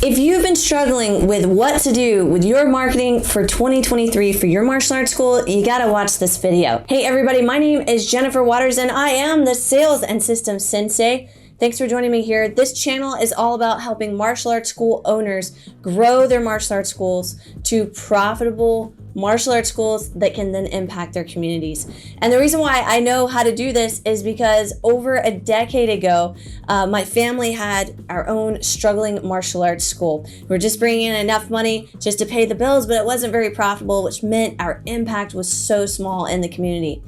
If you've been struggling with what to do with your marketing for 2023 for your martial arts school, you gotta watch this video. Hey everybody, my name is Jennifer Waters and I am the Sales and Systems Sensei. Thanks for joining me here. This channel is all about helping martial arts school owners grow their martial arts schools to profitable martial arts schools that can then impact their communities. And the reason why I know how to do this is because over a decade ago, my family had our own struggling martial arts school. We were just bringing in enough money just to pay the bills, but it wasn't very profitable, which meant our impact was so small in the community.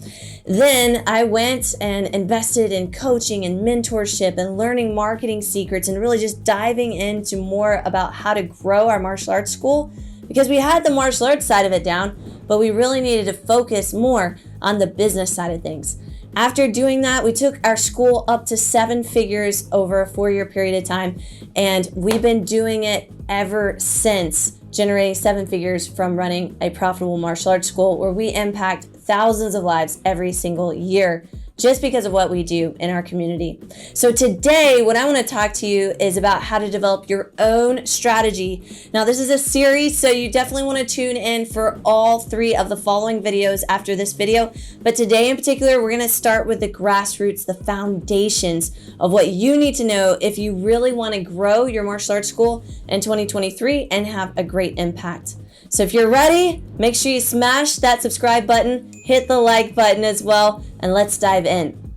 Then I went and invested in coaching and mentorship and learning marketing secrets and really just diving into more about how to grow our martial arts school, because we had the martial arts side of it down, but we really needed to focus more on the business side of things. After doing that, we took our school up to 7 figures over a 4-year period of time, and we've been doing it ever since, generating 7 figures from running a profitable martial arts school where we impact thousands of lives every single year, just because of what we do in our community. So today, what I want to talk to you is about how to develop your own strategy. Now, this is a series, so you definitely want to tune in for all 3 of the following videos after this video. But today in particular, we're going to start with the grassroots, the foundations of what you need to know if you really want to grow your martial arts school in 2023 and have a great impact. So if you're ready, make sure you smash that subscribe button, hit the like button as well, and let's dive in.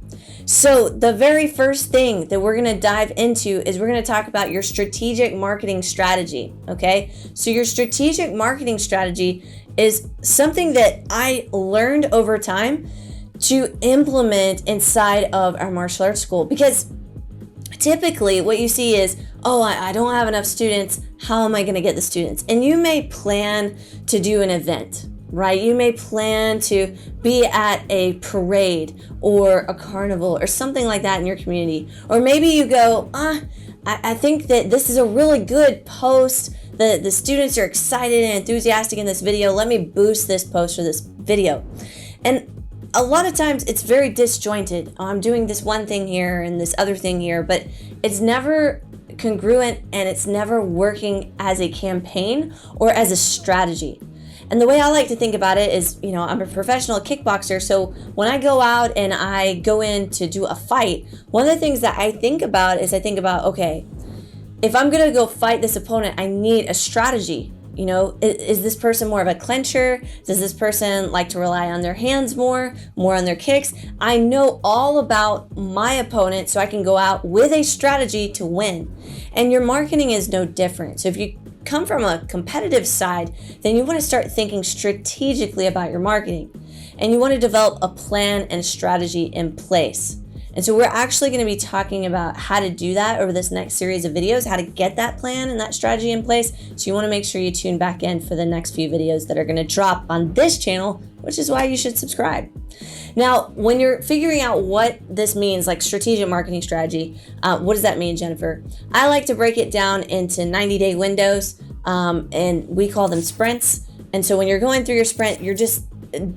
So the very first thing that we're going to dive into is we're going to talk about your strategic marketing strategy, okay? So your strategic marketing strategy is something that I learned over time to implement inside of our martial arts school, because typically what you see is, oh, I don't have enough students. How am I going to get the students? And you may plan to do an event, right? You may plan to be at a parade or a carnival or something like that in your community. Or maybe you go, I think that this is a really good post. The students are excited and enthusiastic in this video. Let me boost this post or this video. And a lot of times it's very disjointed. I'm doing this one thing here and this other thing here, but it's never congruent and it's never working as a campaign or as a strategy. And the way I like to think about it is, I'm a professional kickboxer, so when I go out and I go in to do a fight, one of the things that I think about is okay, if I'm gonna go fight this opponent, I need a strategy. Is this person more of a clincher? Does this person like to rely on their hands more on their kicks? I know all about my opponent, so I can go out with a strategy to win. And your marketing is no different. So if you come from a competitive side, then you want to start thinking strategically about your marketing. And you want to develop a plan and strategy in place. And so we're actually going to be talking about how to do that over this next series of videos, how to get that plan and that strategy in place. So you want to make sure you tune back in for the next few videos that are going to drop on this channel, which is why you should subscribe. Now, when you're figuring out what this means, like strategic marketing strategy, what does that mean, Jennifer? I like to break it down into 90-day windows, and we call them sprints. And so when you're going through your sprint, you're just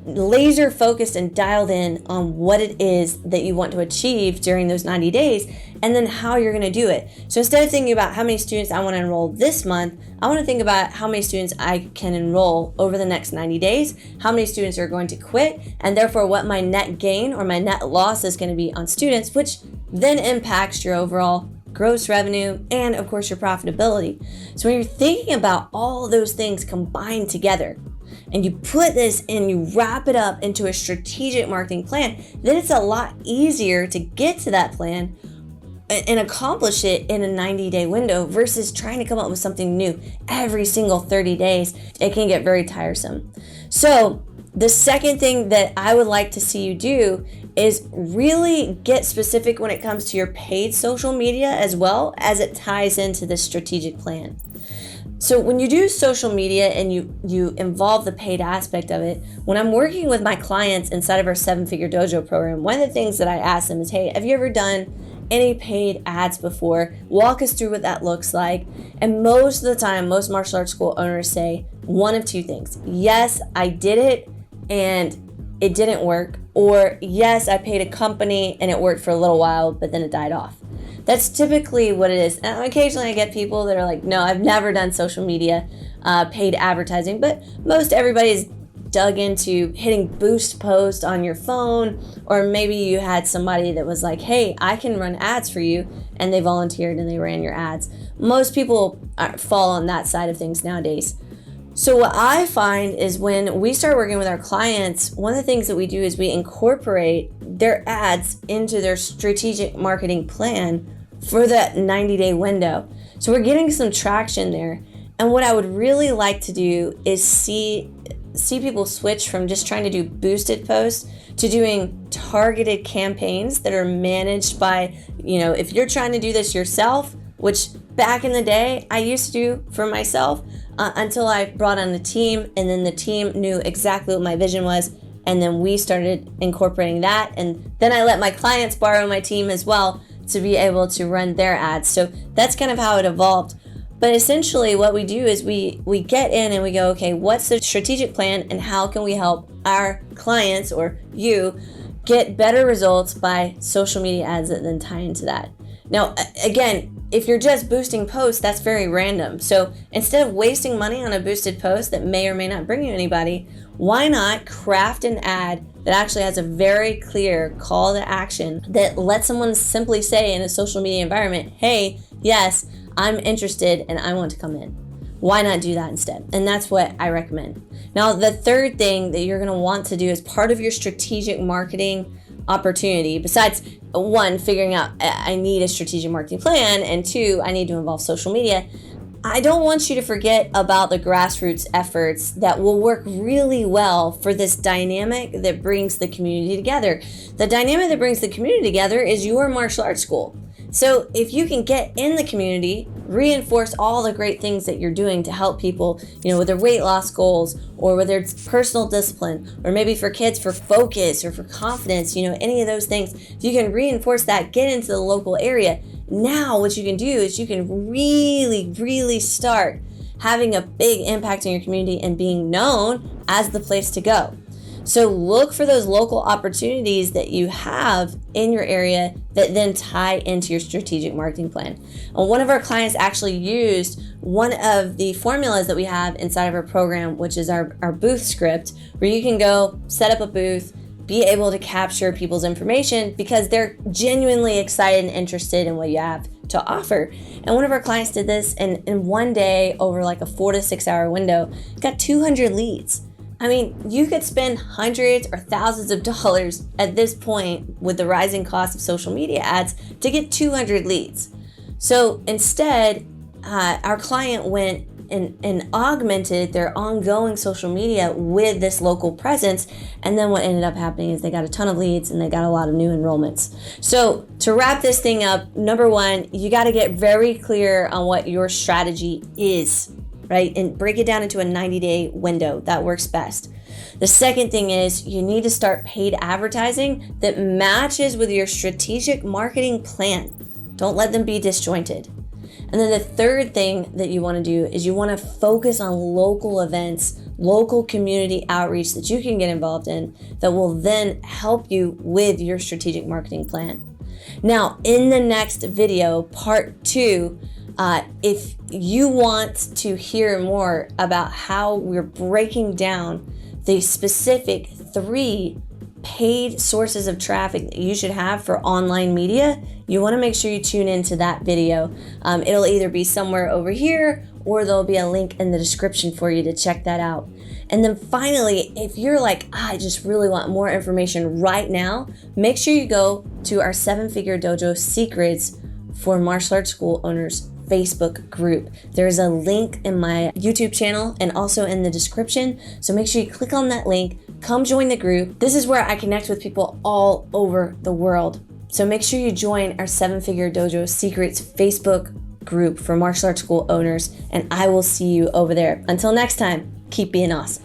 laser focused and dialed in on what it is that you want to achieve during those 90 days and then how you're going to do it. So instead of thinking about how many students I want to enroll this month, I want to think about how many students I can enroll over the next 90 days, how many students are going to quit, and therefore what my net gain or my net loss is going to be on students, which then impacts your overall gross revenue and of course your profitability. So when you're thinking about all those things combined together, and you put this and you wrap it up into a strategic marketing plan, then it's a lot easier to get to that plan and accomplish it in a 90-day window versus trying to come up with something new every single 30 days. It can get very tiresome. So the second thing that I would like to see you do is really get specific when it comes to your paid social media as well as it ties into this strategic plan. So when you do social media and you involve the paid aspect of it, when I'm working with my clients inside of our 7-Figure Dojo program, one of the things that I ask them is, hey, have you ever done any paid ads before? Walk us through what that looks like. And most of the time, most martial arts school owners say one of two things. Yes, I did it and it didn't work. Or yes, I paid a company and it worked for a little while, but then it died off. that's typically what it is. And occasionally I get people that are like, no, I've never done social media paid advertising, but most everybody's dug into hitting boost post on your phone, or maybe you had somebody that was like, hey, I can run ads for you, and they volunteered and they ran your ads. Most people fall on that side of things nowadays. So what I find is when we start working with our clients, one of the things that we do is we incorporate their ads into their strategic marketing plan for that 90-day window. So we're getting some traction there. And what I would really like to do is see people switch from just trying to do boosted posts to doing targeted campaigns that are managed by, if you're trying to do this yourself, which back in the day I used to do for myself, until I brought on the team, and then the team knew exactly what my vision was, and then we started incorporating that, and then I let my clients borrow my team as well to be able to run their ads. So that's kind of how it evolved. But essentially what we do is we get in and we go, okay, what's the strategic plan and how can we help our clients or you get better results by social media ads that then tie into that. Now, again, if you're just boosting posts, that's very random. So instead of wasting money on a boosted post that may or may not bring you anybody, why not craft an ad that actually has a very clear call to action that lets someone simply say in a social media environment, hey, yes, I'm interested and I want to come in. Why not do that instead? And that's what I recommend. Now, the third thing that you're going to want to do as part of your strategic marketing opportunity, besides one, figuring out I need a strategic marketing plan, and two, I need to involve social media, I don't want you to forget about the grassroots efforts that will work really well for this dynamic that brings the community together. The dynamic that brings the community together is your martial arts school. So if you can get in the community, reinforce all the great things that you're doing to help people, with their weight loss goals, or whether it's personal discipline, or maybe for kids for focus or for confidence, any of those things, if you can reinforce that, get into the local area. Now what you can do is you can really, really start having a big impact in your community and being known as the place to go. So look for those local opportunities that you have in your area that then tie into your strategic marketing plan. And one of our clients actually used one of the formulas that we have inside of our program, which is our booth script, where you can go set up a booth, be able to capture people's information because they're genuinely excited and interested in what you have to offer. And one of our clients did this, and in one day, over like a 4 to 6 hour window, got 200 leads. I mean, you could spend hundreds or thousands of dollars at this point with the rising cost of social media ads to get 200 leads. So instead, our client went and augmented their ongoing social media with this local presence. And then what ended up happening is they got a ton of leads and they got a lot of new enrollments. So to wrap this thing up, number one, you got to get very clear on what your strategy is. Right? And break it down into a 90-day window. That works best. The second thing is you need to start paid advertising that matches with your strategic marketing plan. Don't let them be disjointed. And then the third thing that you want to do is you want to focus on local events, local community outreach that you can get involved in that will then help you with your strategic marketing plan. Now, in the next video, part 2, if you want to hear more about how we're breaking down the specific 3 paid sources of traffic that you should have for online media, you want to make sure you tune into that video. It'll either be somewhere over here or there'll be a link in the description for you to check that out. And then finally, if you're like, I just really want more information right now, make sure you go to our 7-Figure Dojo Secrets for Martial Arts School Owners Facebook group. There's a link in my YouTube channel and also in the description. So make sure you click on that link, come join the group. This is where I connect with people all over the world. So make sure you join our 7-Figure Dojo Secrets Facebook group for martial arts school owners, and I will see you over there. Until next time, keep being awesome.